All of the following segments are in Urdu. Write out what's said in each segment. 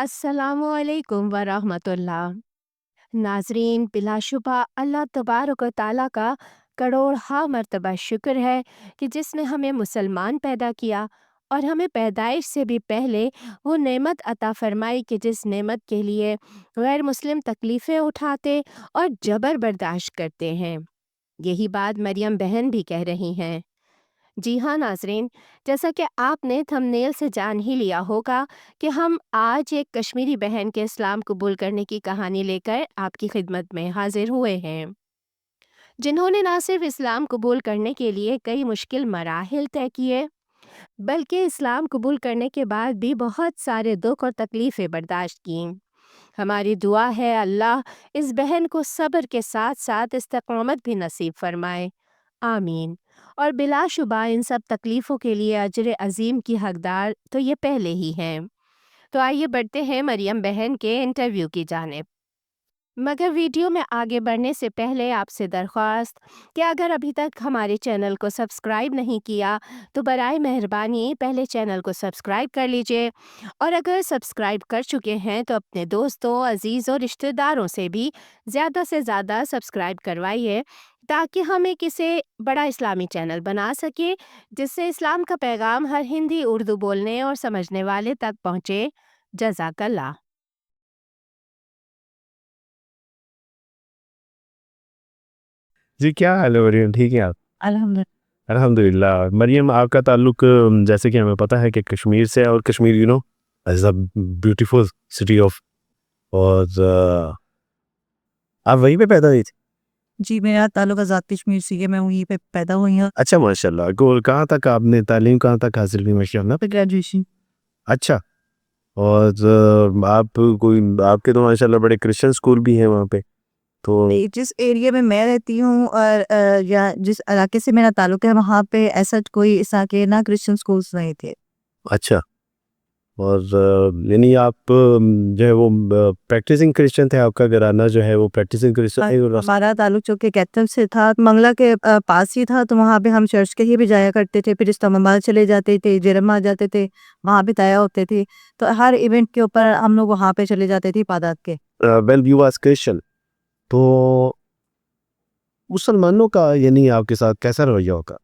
السلام علیکم ورحمۃ اللہ۔ ناظرین، بلا شبہ اللہ تبارک و تعالیٰ کا کروڑہا مرتبہ شکر ہے کہ جس نے ہمیں مسلمان پیدا کیا اور ہمیں پیدائش سے بھی پہلے وہ نعمت عطا فرمائی کہ جس نعمت کے لیے غیر مسلم تکلیفیں اٹھاتے اور جبر برداشت کرتے ہیں۔ یہی بات مریم بہن بھی کہہ رہی ہیں۔ جی ہاں ناظرین، جیسا کہ آپ نے تھمبنیل سے جان ہی لیا ہوگا کہ ہم آج ایک کشمیری بہن کے اسلام قبول کرنے کی کہانی لے کر آپ کی خدمت میں حاضر ہوئے ہیں، جنہوں نے نہ صرف اسلام قبول کرنے کے لیے کئی مشکل مراحل طے کیے، بلکہ اسلام قبول کرنے کے بعد بھی بہت سارے دکھ اور تکلیفیں برداشت کیں۔ ہماری دعا ہے اللہ اس بہن کو صبر کے ساتھ ساتھ استقامت بھی نصیب فرمائے، آمین۔ اور بلا شبہ ان سب تکلیفوں کے لیے اجر عظیم کی حقدار تو یہ پہلے ہی ہیں۔ تو آئیے بڑھتے ہیں مریم بہن کے انٹرویو کی جانب، مگر ویڈیو میں آگے بڑھنے سے پہلے آپ سے درخواست کہ اگر ابھی تک ہمارے چینل کو سبسکرائب نہیں کیا تو برائے مہربانی پہلے چینل کو سبسکرائب کر لیجئے، اور اگر سبسکرائب کر چکے ہیں تو اپنے دوستوں، عزیز اور رشتہ داروں سے بھی زیادہ سے زیادہ سبسکرائب کروائیے تاکہ ہم ایک اسے بڑا اسلامی چینل بنا سکیں جس سے اسلام کا پیغام ہر ہندی اردو بولنے اور سمجھنے والے تک پہنچے۔ جزاک اللہ۔ جی کیا حال ہے مریم؟ ٹھیک ہے آپ؟ الحمد الحمد للہ۔ مریم، آپ کا تعلق جیسے کہ ہمیں پتہ ہے کہ کشمیر سے ہے، اور Kashmir as a beautiful city of, اور آپ وہیں پہ پیدا ہوئی تھی؟ جی، میرا تعلق آزاد کشمیر سے ہے، میں وہیں پہ پیدا ہوئی ہوں۔ اچھا، ماشاء اللہ۔ کہاں تک آپ نے تعلیم کہاں تک حاصل کی؟ ماشاء اللہ، گریجویشن۔ اچھا۔ اور آپ کے تو ماشاء اللہ بڑے کرسچن اسکول بھی ہیں وہاں پہ تو؟ جس ایریا میں رہتی ہوں اور یا جس علاقے سے میرا تعلق ہے وہاں پہ ایسا کوئی علاقے نہ کرسچن اسکولس نہیں تھے۔ اچھا۔ اور یعنی آپ جو ہے وہ پریکٹسنگ کرسچن تھے؟ آپ کا گھرانہ جو ہے وہ پریکٹسنگ کرسچن ہے؟ ہمارا تعلق چونکہ کیتھل سے تھا، منگلا کے پاس ہی تھا، تو وہاں پہ ہم چرچ کے ہی بھی جایا کرتے تھے، پھر اسلام آباد چلے جاتے تھے، جرم آ جاتے تھے، وہاں بھی تایا ہوتے تھے، تو ہر ایونٹ کے اوپر ہم لوگ وہاں پہ چلے جاتے تھے عبادات کے۔ ویل یو واز کرسچن، تو مسلمانوں کا یعنی آپ کے ساتھ کیسا رویہ ہوگا؟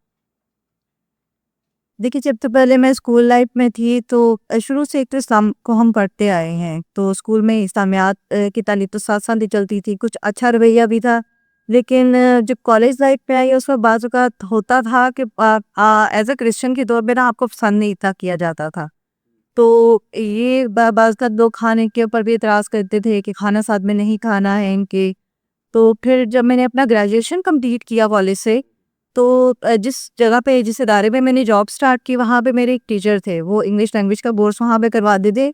دیکھیے، جب تو پہلے میں اسکول لائف میں تھی تو شروع سے ایک تو اسلام کو ہم پڑھتے آئے ہیں، تو اسکول میں اسلامیات کی تعلیم تو ساتھ ساتھ ہی چلتی تھی، کچھ اچھا رویہ بھی تھا، لیکن جب کالج لائف پہ آئی اس وقت بعض اوقات ہوتا تھا کہ ایز اے کرسچن کے طور پہ نا آپ کو پسند نہیں تھا کیا جاتا تھا، تو یہ بعض اوقات لوگ کھانے کے اوپر بھی اعتراض کرتے تھے کہ کھانا ساتھ میں نہیں کھانا ہے ان کے۔ تو پھر جب میں نے اپنا گریجویشن کمپلیٹ کیا کالج سے، تو جس جگہ پہ جس ادارے میں نے جاب سٹارٹ کی وہاں پہ میرے ایک ٹیچر تھے، وہ انگلش لینگویج کا کورس وہاں پہ کروا دیتے،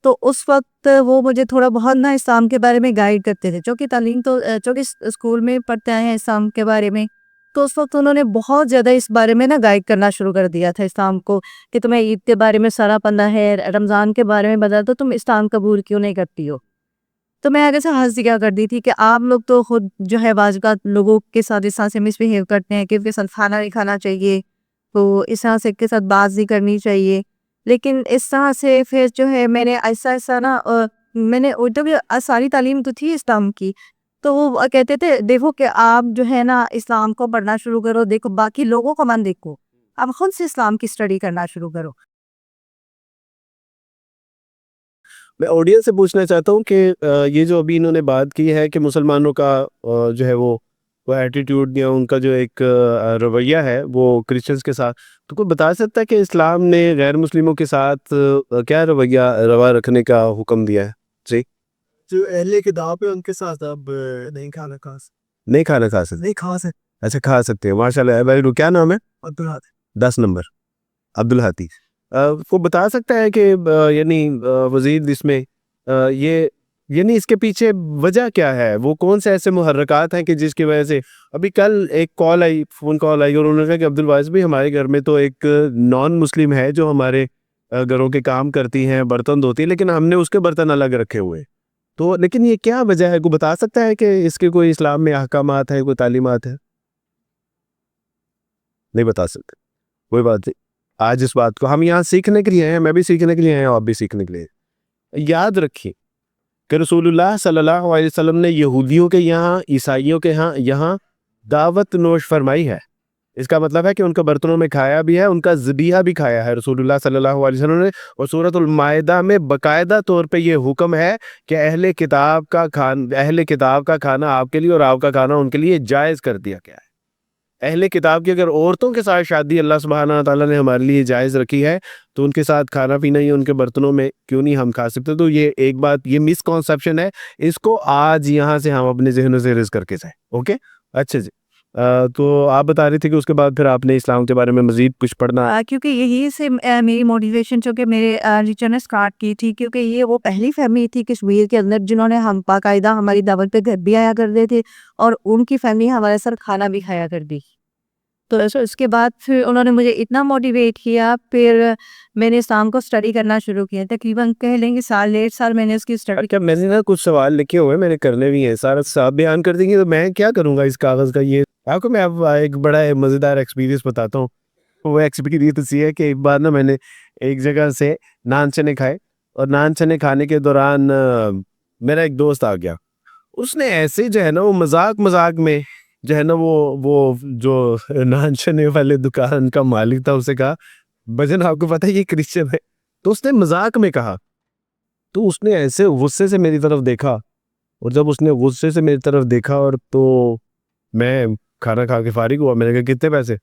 تو اس وقت وہ مجھے تھوڑا بہت نا اسلام کے بارے میں گائیڈ کرتے تھے، چونکہ تعلیم تو چونکہ اسکول میں پڑھتے آئے ہیں اسلام کے بارے میں، تو اس وقت انہوں نے بہت زیادہ اس بارے میں نا گائیڈ کرنا شروع کر دیا تھا اسلام کو، کہ تمہیں عید کے بارے میں سارا پندہ ہے، رمضان کے بارے میں بتا تو تم اسلام قبول کیوں نہیں کرتی ہو۔ تو میں آگے سے ہنس دیا کرتی تھی کہ آپ لوگ تو خود جو ہے بعض اوقات لوگوں کے ساتھ اس طرح سے مس بہیو کرتے ہیں کہ ان کے ساتھ کھانا نہیں کھانا چاہیے، تو اس طرح سے کے ساتھ بات نہیں کرنی چاہیے، لیکن اس طرح سے پھر جو ہے میں نے ایسا ایسا نا میں نے جب ساری تعلیم تو تھی اسلام کی، تو وہ کہتے تھے دیکھو کہ آپ جو ہے نا اسلام کو پڑھنا شروع کرو، دیکھو باقی لوگوں کو من دیکھو، آپ خود سے اسلام کی اسٹڈی کرنا شروع کرو۔ میں آڈینس سے پوچھنا چاہتا ہوں کہ یہ جو ابھی انہوں نے بات کی ہے کہ مسلمانوں کا جو ہے وہ ایٹیٹیوڈ یا ان کا جو ایک رویہ ہے وہ کرسچنز کے ساتھ، تو کوئی بتا سکتا ہے کہ اسلام نے غیر مسلموں کے ساتھ کیا رویہ روا رکھنے کا حکم دیا ہے؟ جی، جو اہل کتاب ہے ان کے ساتھ اب نہیں کھانا کھا سکتے، نہیں کھانا کھا سکتے؟ نہیں کھا سکتے۔ اچھا، کھا سکتے ہیں، ماشاء اللہ۔ بھائی کیا نام ہے؟ عبدالحق 10 نمبر عبدالحتی۔ وہ بتا سکتا ہے کہ یعنی وزیر اس میں یہ یعنی اس کے پیچھے وجہ کیا ہے؟ وہ کون سے ایسے محرکات ہیں کہ جس کی وجہ سے؟ ابھی کل ایک کال آئی، فون کال آئی، اور انہوں نے کہا کہ عبدالواعظ بھی ہمارے گھر میں تو ایک نان مسلم ہے جو ہمارے گھروں کے کام کرتی ہیں، برتن دھوتی، لیکن ہم نے اس کے برتن الگ رکھے ہوئے، تو لیکن یہ کیا وجہ ہے؟ کوئی بتا سکتا ہے کہ اس کے کوئی اسلام میں احکامات ہیں، کوئی تعلیمات ہیں؟ نہیں بتا سکتے، کوئی بات نہیں۔ آج اس بات کو ہم یہاں سیکھنے کے لیے ہیں، میں بھی سیکھنے کے لیے ہیں، آپ بھی سیکھنے کے لیے ہیں۔ یاد رکھیے کہ رسول اللہ صلی اللہ علیہ وسلم نے یہودیوں کے یہاں، عیسائیوں کے یہاں دعوت نوش فرمائی ہے. اس کا مطلب ہے کہ ان کا برتنوں میں کھایا بھی ہے، ان کا ذبیحہ بھی کھایا ہے رسول اللہ صلی اللہ علیہ وسلم نے. اور سورۃ المائدہ میں باقاعدہ طور پہ یہ حکم ہے کہ اہل کتاب کا کھانا آپ کے لیے اور آپ کا کھانا ان کے لیے جائز کر دیا گیا ہے. اہل کتاب کی اگر عورتوں کے ساتھ شادی اللہ سبحانہ و تعالیٰ نے ہمارے لیے جائز رکھی ہے تو ان کے ساتھ کھانا پینا ہی ان کے برتنوں میں کیوں نہیں ہم کھا سکتے؟ تو یہ ایک بات، یہ مس کانسیپشن ہے، اس کو آج یہاں سے ہم اپنے ذہنوں سے ریز کر کے جائیں. اوکے، اچھا جی. تو آپ بتا رہی تھی کہ اس کے بعد پھر آپ نے اسلام کے بارے میں مزید کچھ پڑھنا. کیونکہ یہی سے میری موٹیویشن جو کہ میرے ٹیچر نے اسٹارٹ کی تھی، کیونکہ یہ وہ پہلی فیملی تھی کشمیر کے اندر جنہوں نے ہم باقاعدہ ہماری دعوت پہ گھر بھی آیا کرتے تھے اور ان کی فیملی ہمارے ساتھ کھانا بھی کھایا کرتی. تو اس کے بعد پھر انہوں نے مجھے اتنا موٹیویٹ کیا، پھر میں نے اسلام کو اسٹڈی کرنا شروع کیا. تقریباً کہہ لیں گے 1.5 سال میں نے اس کی اسٹڈی. کیا میں نے نا کچھ سوال لکھے ہوئے میں نے کرنے بھی ہیں، سارا صاحب بیان کر دیں گے تو میں کیا کروں گا اس کاغذ کا. یہ آپ کو میں اب ایک بڑا مزیدار ایکسپیرینس بتاتا ہوں. وہ ایکسپیرینس یہ ہے کہ ایک بار نا میں نے ایک جگہ سے نان چنے کھائے، اور نان چنے کھانے کے دوران میرا ایک دوست آ گیا. اس نے ایسے جو ہے نا وہ مذاق میں جو ہے نا وہ جو نان چنے والے دکان کا مالک تھا اسے کہا بھجن آپ کو پتہ ہے یہ کرسچن ہے. تو اس نے مذاق میں کہا، تو اس نے ایسے غصے سے میری طرف دیکھا، اور جب اس نے غصے سے میری طرف دیکھا اور تو میں کھانا کھا کے فارغ ہوا. میں نے کہا کتنے پیسے؟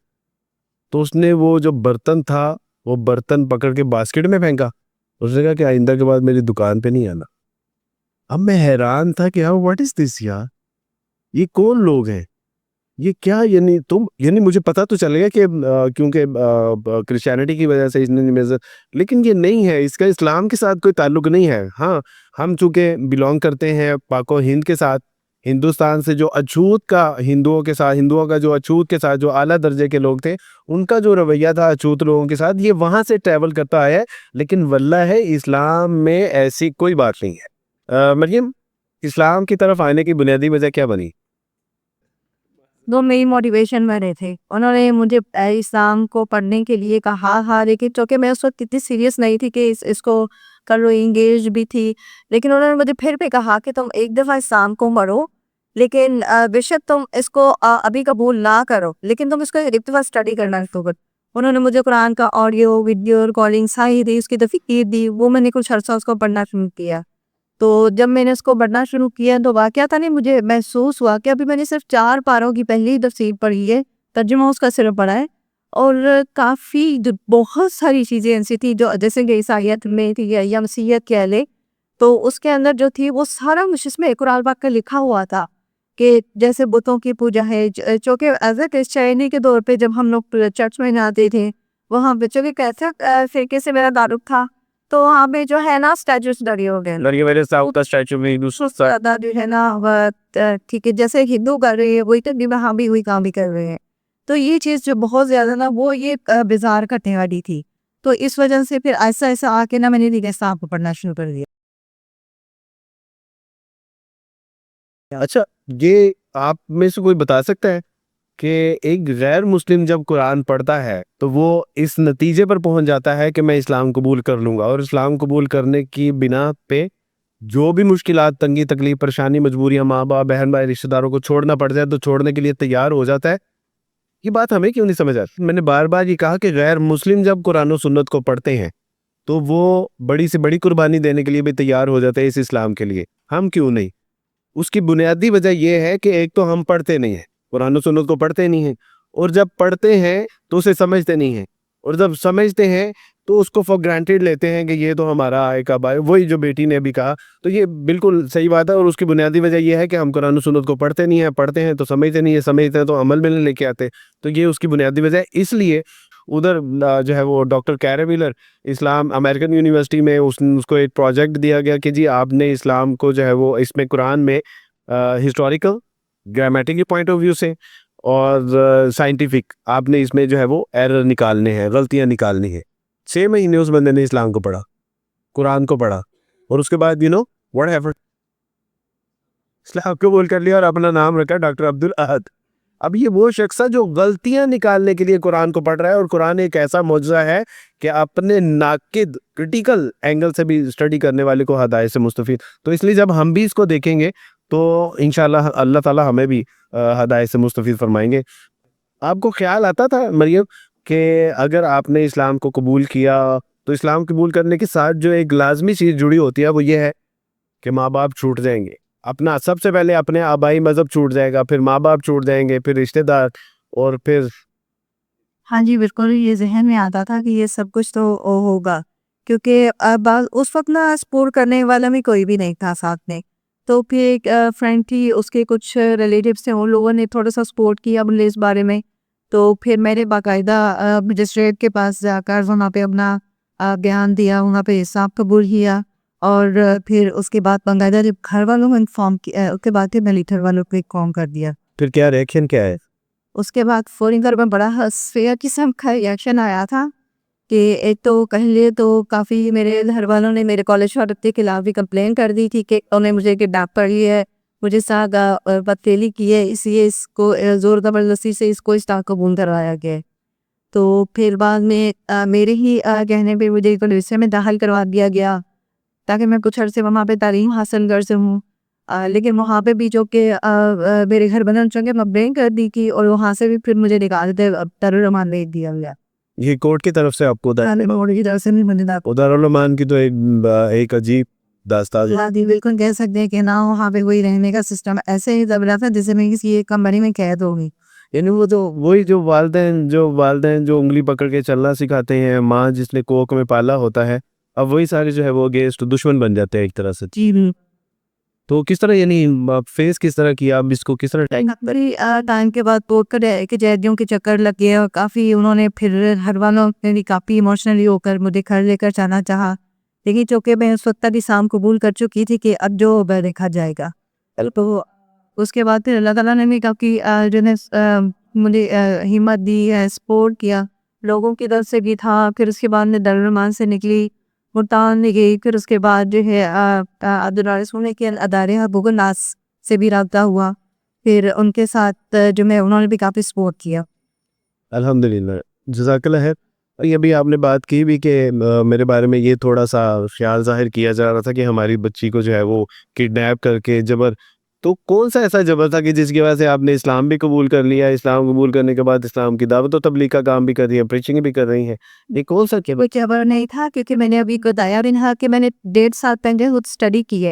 تو اس نے وہ جو برتن تھا وہ برتن پکڑ کے باسکٹ میں پھینکا. اس نے کہا کہ آئندہ کے بعد میری دکان پہ نہیں آنا. اب میں حیران تھا کہ واٹ از دس یار، یہ کون لوگ ہیں، یہ کیا؟ یعنی مجھے پتا تو چلے گا کہ کیونکہ کرسچینٹی کی وجہ سے اس نے، لیکن یہ نہیں ہے، اس کا اسلام کے ساتھ کوئی تعلق نہیں ہے. ہاں ہم چونکہ بلونگ کرتے ہیں پاک و ہند کے ساتھ، ہندوستان سے جو اچھوت کا ہندوؤں کا جو اچھوت کے ساتھ جو اعلیٰ درجے کے لوگ تھے ان کا جو رویہ تھا اچھوت لوگوں کے ساتھ، یہ وہاں سے ٹریول کرتا آیا ہے. لیکن واللہ ہے اسلام میں ایسی کوئی بات نہیں ہے. مریم، اسلام کی طرف آنے کی بنیادی وجہ کیا بنی؟ وہ میری موٹیویشن میں رہے تھے. انہوں نے مجھے اسلام کو پڑھنے کے لیے کہا، لیکن چونکہ میں اس وقت اتنی سیریس نہیں تھی کہ اس کو کر لو، انگیج بھی تھی. لیکن انہوں نے مجھے پھر بھی کہا کہ تم ایک دفعہ اسلام کو پڑھو، لیکن بے شک تم اس کو ابھی قبول نہ کرو، لیکن تم اس کو ایک دفعہ اسٹڈی کرنا شروع کرو. انہوں نے مجھے قرآن کا آڈیو ویڈیو ریکارڈنگ ساری دی، اس کی تفسیر دی. وہ میں نے کچھ عرصہ اس کو پڑھنا شروع کیا. تو جب میں نے اس کو پڑھنا شروع کیا تو واقعہ تھا نہیں، مجھے محسوس ہوا کہ ابھی میں نے صرف 4 پاروں کی پہلی تفسیر پڑھی ہے، ترجمہ اس کا صرف پڑھا ہے. اور کافی بہت ساری چیزیں ایسی تھی جو جیسے کہ عیسائیت میں تھی یا مسیحیت کہہ لے، تو اس کے اندر جو تھی وہ سارا کچھ اس میں قرآن پاک کا لکھا ہوا تھا کہ جیسے بتوں کی پوجا ہے. چونکہ ایز اے کرسچینی کے طور پہ جب ہم لوگ چرچ میں جاتے تھے وہاں پہ چونکہ کیسے فرقے سے میرا تعلق تھا تو وہاں پہ جو ہے نا اسٹیچوز لڑی ہو گئے زیادہ جو ہے نا ٹھیک ہے، جیسے ہندو کر رہے ہیں وہی تک ہم بھی وہی کام بھی کر رہے ہیں. تو یہ چیز جو بہت زیادہ نا وہ یہ بیزار کرنے والی تھی. تو اس وجہ سے پھر ایسا آ کے نا میں نے اسلام کو پڑھنا شروع کر دیا. اچھا، یہ آپ میں سے کوئی بتا سکتا ہے کہ ایک غیر مسلم جب قرآن پڑھتا ہے تو وہ اس نتیجے پر پہنچ جاتا ہے کہ میں اسلام قبول کر لوں گا، اور اسلام قبول کرنے کی بنا پہ جو بھی مشکلات، تنگی، تکلیف، پریشانی، مجبوریاں، ماں باپ، بہن بھائی، رشتہ داروں کو چھوڑنا پڑ جائے تو چھوڑنے کے لیے تیار ہو جاتا ہے؟ یہ بات ہمیں کیوں نہیں سمجھ آتی؟ میں نے بار بار یہ کہا کہ غیر مسلم جب قرآن و سنت کو پڑھتے ہیں تو وہ بڑی سے بڑی قربانی دینے کے لیے بھی تیار ہو جاتے ہیں اس اسلام کے لیے. ہم کیوں نہیں؟ اس کی بنیادی وجہ یہ ہے کہ ایک تو ہم پڑھتے نہیں ہیں، قرآن و سنت کو پڑھتے نہیں ہیں، اور جب پڑھتے ہیں تو اسے سمجھتے نہیں ہیں، اور جب سمجھتے ہیں تو اس کو فور گرانٹیڈ لیتے ہیں کہ یہ تو ہمارا ایک اب ہے. وہی جو بیٹی نے بھی کہا تو یہ بالکل صحیح بات ہے. اور اس کی بنیادی وجہ یہ ہے کہ ہم قرآن و سنت کو پڑھتے نہیں ہیں، پڑھتے ہیں تو سمجھتے نہیں ہیں، سمجھتے ہیں تو عمل میں نہیں لے کے آتے. تو یہ اس کی بنیادی وجہ ہے. اس لیے ادھر جو ہے وہ ڈاکٹر کیری ویلر اسلام امریکن یونیورسٹی میں اس کو ایک پروجیکٹ دیا گیا کہ جی آپ نے اسلام کو جو ہے وہ اس میں قرآن میں ہسٹوریکل گرامیٹک کے پوائنٹ آف ویو سے اور سائنٹیفک آپ نے اس میں جو ہے وہ ایرر نکالنے ہیں، غلطیاں نکالنی ہیں. 6 مہینے اس بندے نے اسلام کو پڑھا، قرآن کو پڑھا، اور اس کے بعد واٹ ایور اسلام قبول کر لیا اور اپنا نام رکھا ڈاکٹر عبدالاحد. اب یہ وہ شخص ہے جو غلطیاں نکالنے کے لیے قرآن کو پڑھ رہا ہے، اور قرآن ایک ایسا معجزہ ہے کہ اپنے ناقد کرٹیکل اینگل سے بھی اسٹڈی کرنے والے کو ہدایت سے مستفید. تو اس لیے جب ہم بھی اس کو دیکھیں گے تو انشاءاللہ اللہ تعالی ہمیں بھی ہدایت سے مستفید فرمائیں گے. آپ کو خیال آتا تھا مریم کہ اگر آپ نے اسلام کو قبول کیا تو اسلام قبول کرنے کے ساتھ جو ایک لازمی چیز جڑی ہوتی ہے وہ یہ ہے کہ ماں باپ چھوٹ جائیں گے؟ اپنا سب سے پہلے اپنے آبائی مذہب چھوٹ جائے گا، پھر ماں باپ چھوٹ جائیں گے، پھر رشتہ دار، اور پھر ہاں جی بالکل، یہ ذہن میں آتا تھا کہ یہ سب کچھ تو ہوگا، کیونکہ اس وقت نا سپورٹ کرنے والا بھی کوئی بھی نہیں تھا ساتھ میں. تو پھر ایک فرینڈ تھی، اس کے کچھ ریلیٹیوز تھے، ان لوگوں نے تھوڑا سا سپورٹ کیا مجھے اس بارے میں. تو پھر میں نے باقاعدہ مجسٹریٹ کے پاس جا کر وہاں پہ اپنا بیان دیا، وہاں پہ حساب قبول کیا، اور پھر اس کے بعد باقاعدہ جب گھر والوں کو انفارم کیا، اس کے بعد پھر میں لیٹر والوں کو انفارم کر دیا. پھر کیا ریئیکشن کیا ہے؟ اس کے بعد فوری طور پر بڑا فیئر قسم کا ریئیکشن آیا تھا کہ ایک تو پہلے تو کافی میرے گھر والوں نے میرے کالج شاگردی کے خلاف بھی کمپلین کر دی تھی کہ انہوں نے مجھے کڈنیپ کر لی ہے، مجھے ساتھ بدفعلی کی ہے، اس لیے اس کو زور زبردستی سے اس کو اسٹاف قبول کروایا گیا ہے. تو پھر بعد میں میرے ہی کہنے پہ مجھے یونیورسٹی میں داخل کروا دیا گیا تاکہ میں کچھ عرصے وہاں پہ تعلیم حاصل کر سکوں. لیکن وہاں پہ بھی جو کہ میرے گھر والوں چونکہ کمپلین کر دی کی، اور وہاں سے بھی پھر مجھے نکال دے دارالعمان بھیج دیا گیا. یہ کورٹ کی طرف سے آپ کو دارالعمان کی طرف سے نہیں بنے گا. دارالعمان کی تو ایک عجیب داستان ہے. ہاں جی بالکل کہہ سکتے ہیں کہ نہ وہاں پہ کوئی رہنے کا سسٹم ایسے ہی دب رہا تھا جیسے میں کسی ایک کمرے میں قید ہو گئی. یعنی وہ تو وہی جو والدین جو انگلی پکڑ کے چلنا سکھاتے ہیں، ماں جس نے کوکھ میں پالا ہوتا ہے، اب وہی سارے جو ہے وہ اگینسٹ دشمن بن جاتے ہیں ایک طرح سے. جی تو کس طرح یعنی فیس کس طرح کیا، اب اس کو کس طرح بڑی ٹائم کے بعد کوٹ کے جیدیوں کے چکر لگ گئے، اور کافی انہوں نے پھر ہر والوں نے بھی کافی ایموشنلی ہو کر مجھے گھر لے کر جانا چاہا، لیکن چونکہ میں اس وقت تک اسلام قبول کر چکی تھی کہ اب جو دیکھا جائے گا. تو اس کے بعد پھر اللہ تعالیٰ نے بھی کافی جو ہے مجھے ہمت دی ہے، سپورٹ کیا لوگوں کی طرف سے بھی تھا. پھر اس کے بعد میں دارالعمان سے نکلی، ملتان میں گئی، پھر اس کے بعد جو ہے عبدالرحمٰن سونے کے ادارے گوگل ناس سے بھی رابطہ ہوا، پھر ان کے ساتھ جو میں انہوں نے بھی کافی سپورٹ کیا. الحمدللہ، جزاک اللہ خیر. یہ بھی آپ نے بات کی بھی کہ میرے بارے میں یہ تھوڑا سا خیال ظاہر کیا جا رہا تھا کہ ہماری بچی کو جو ہے وہ کڈنیپ کر کے جبر. تو کون سا ایسا جبر تھا کہ جس کی وجہ سے آپ نے اسلام بھی قبول کر لیا؟ اسلام قبول کرنے کے بعد اسلام کی دعوت و تبلیغ کا کام بھی کر رہی ہیں، پریچنگ بھی کر رہی ہیں، یہ کون سا وہ جبر نہیں تھا، کیونکہ میں نے ابھی بتایا بھی نہیں کہ میں نے 1.5 سال پہلے خود اسٹڈی کی ہے،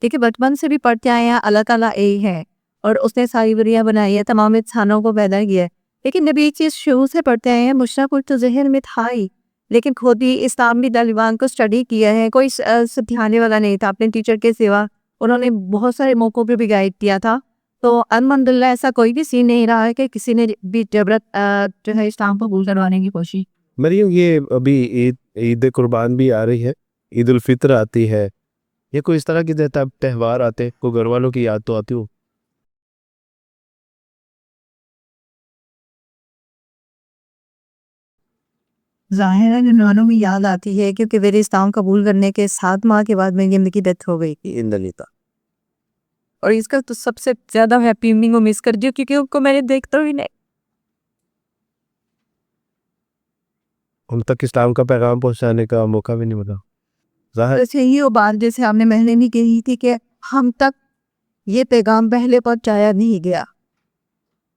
دیکھیے بچپن سے بھی پڑھتے آئے ہیں. اللہ تعالیٰ ایک ہے اور اس نے ساری دنیا بنائی ہے، تمام انسانوں کو پیدا کیا ہے، لیکن جب یہ چیز شروع سے پڑھتے آئے ہیں مشرق کچھ تو ذہن میں تھا ہی، لیکن خود ہی اسلامی طالبان کو اسٹڈی کیا ہے، کوئی سکھانے والا نہیں تھا اپنے ٹیچر کے سوا. انہوں نے بہت سارے موقعوں پہ بھی گائیڈ کیا تھا. تو الحمدللہ ایسا کوئی بھی سین نہیں رہا ہے کہ کسی نے بھی جبرت جو ہے اسلام قبول کروانے کی کوشش. مریم، یہ ابھی عید قربان بھی آ رہی ہے، عید الفطر آتی ہے، یہ کوئی اس طرح کے تہوار آتے کوئی گھر والوں کی یاد تو آتی ہو؟ ظاہر ہے جنہوں میں یاد آتی ہے، کیونکہ میرے اسلام قبول کرنے کے 7 ماہ کے بعد میری زندگی ڈیتھ ہو گئی تھی، اور اس کا تو سب سے زیادہ ہیپی ایوننگ کو مس کر دیا کیونکہ ان کو میں نے دیکھتا ہی نہیں. ان تک اسلام کا پیغام پہنچانے کا موقع بھی نہیں ملا. ظاہر ویسے یہ وہ بات جیسے آپ نے مہینے نہیں کہی تھی کہ ہم تک یہ پیغام پہلے پہنچایا نہیں گیا.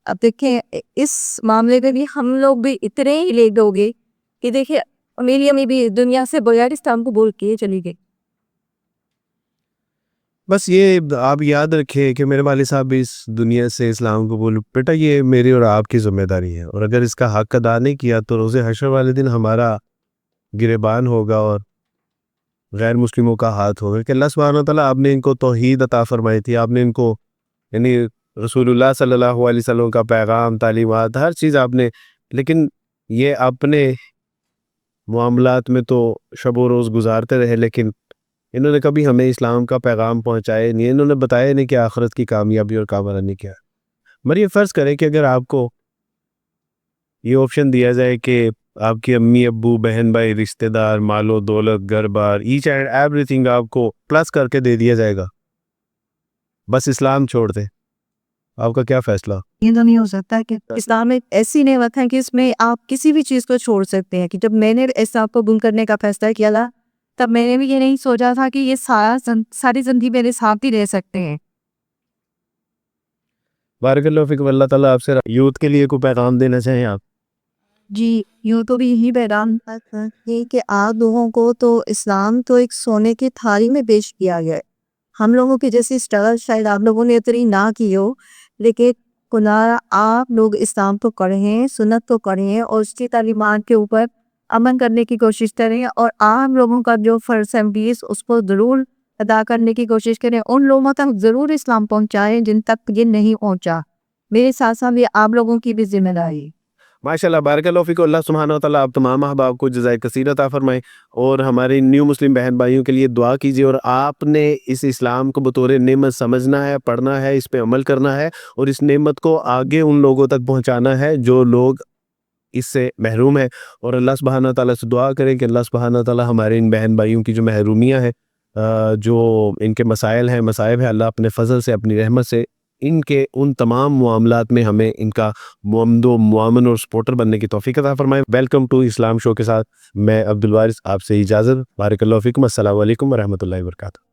اب دیکھیں اس معاملے میں بھی ہم لوگ بھی اتنے ہی لیٹ ہو گئے کہ دیکھیں میری امی بھی دنیا سے بغیر اسلام قبول کیے چلی گئی. بس یہ آپ یاد رکھیں کہ میرے والد صاحب بھی اس دنیا سے اسلام قبول، بیٹا یہ میری اور آپ کی ذمہ داری ہے، اور اگر اس کا حق ادا نہیں کیا تو روز حشر والے دن ہمارا گریبان ہوگا اور غیر مسلموں کا ہاتھ ہوگا. کہ اللہ سبحانہ وتعالیٰ آپ نے ان کو توحید عطا فرمائی تھی، آپ نے ان کو یعنی رسول اللہ صلی اللہ علیہ وسلم کا پیغام، تعلیمات، ہر چیز آپ نے، لیکن یہ اپنے معاملات میں تو شب و روز گزارتے رہے، لیکن انہوں نے کبھی ہمیں اسلام کا پیغام پہنچائے نہیں، انہوں نے بتایا نہیں کہ آخرت کی کامیابی اور کامرانی کیا. مریم فرض کریں کہ اگر آپ کو یہ آپشن دیا جائے کہ آپ کی امی ابو بہن بھائی رشتہ دار مال و دولت گھر بار ایچ اینڈ ایوری تھنگ آپ کو پلس کر کے دے دیا جائے گا، بس اسلام چھوڑ دیں، آپ کا کیا فیصلہ؟ یہ تو نہیں ہو سکتا کہ اسلام ایک ایسی نعمت ہے کہ اس میں آپ کسی بھی چیز کو چھوڑ سکتے ہیں. کہ جب میں نے اسلام قبول کرنے کا فیصلہ کیا تھا تب میں نے بھی یہ نہیں سوچا تھا کہ یہ ساری زندگی میرے ساتھ ہی رہ سکتے ہیں. بارک اللہ فیکم. اللہ تعالیٰ آپ سے یوتھ کے لیے کوئی پیغام دینا چاہیں آپ؟ جی یوں تو بھی یہی پیغام ہے کہ آپ لوگوں کو تو اسلام تو ایک سونے کی تھالی میں پیش کیا گیا ہے. ہم لوگوں کی جیسی اسٹرگل شاید آپ لوگوں نے اتنی نہ کی ہو، لیکن خدا آپ لوگ اسلام کو پڑھیں، سنت کو پڑھیں اور اس کی تعلیمات کے اوپر عمل کرنے کی کوشش کریں، اور عام لوگوں کا جو فرض ہے اس کو ضرور ادا کرنے کی کوشش کریں. ان لوگوں تک ضرور اسلام پہنچائیں جن تک یہ نہیں پہنچا. میرے ساتھ ساتھ یہ آپ لوگوں کی بھی ذمہ داری ہے. ماشاء اللہ بارک اللہ فیکم. اللہ سبحانہ و تعالیٰ آپ تمام احباب کو جزائے کثیر عطا فرمائے، اور ہمارے نیو مسلم بہن بھائیوں کے لیے دعا کیجیے. اور آپ نے اس اسلام کو بطور نعمت سمجھنا ہے، پڑھنا ہے، اس پہ عمل کرنا ہے، اور اس نعمت کو آگے ان لوگوں تک پہنچانا ہے جو لوگ اس سے محروم ہیں. اور اللہ سبحانہ و تعالیٰ سے دعا کریں کہ اللہ سبحانہ و تعالیٰ ہمارے ان بہن بھائیوں کی جو محرومیاں ہیں، جو ان کے مسائل ہیں، مصائب ہیں، اللہ اپنے فضل سے، اپنی رحمت سے ان کے ان تمام معاملات میں ہمیں ان کا معمد و معاون اور سپورٹر بننے کی توفیق عطا فرمائے. ویلکم ٹو اسلام شو کے ساتھ میں عبد الوارث آپ سے اجازت. بارک اللہ فیکم. السلام علیکم ورحمۃ اللہ وبرکاتہ.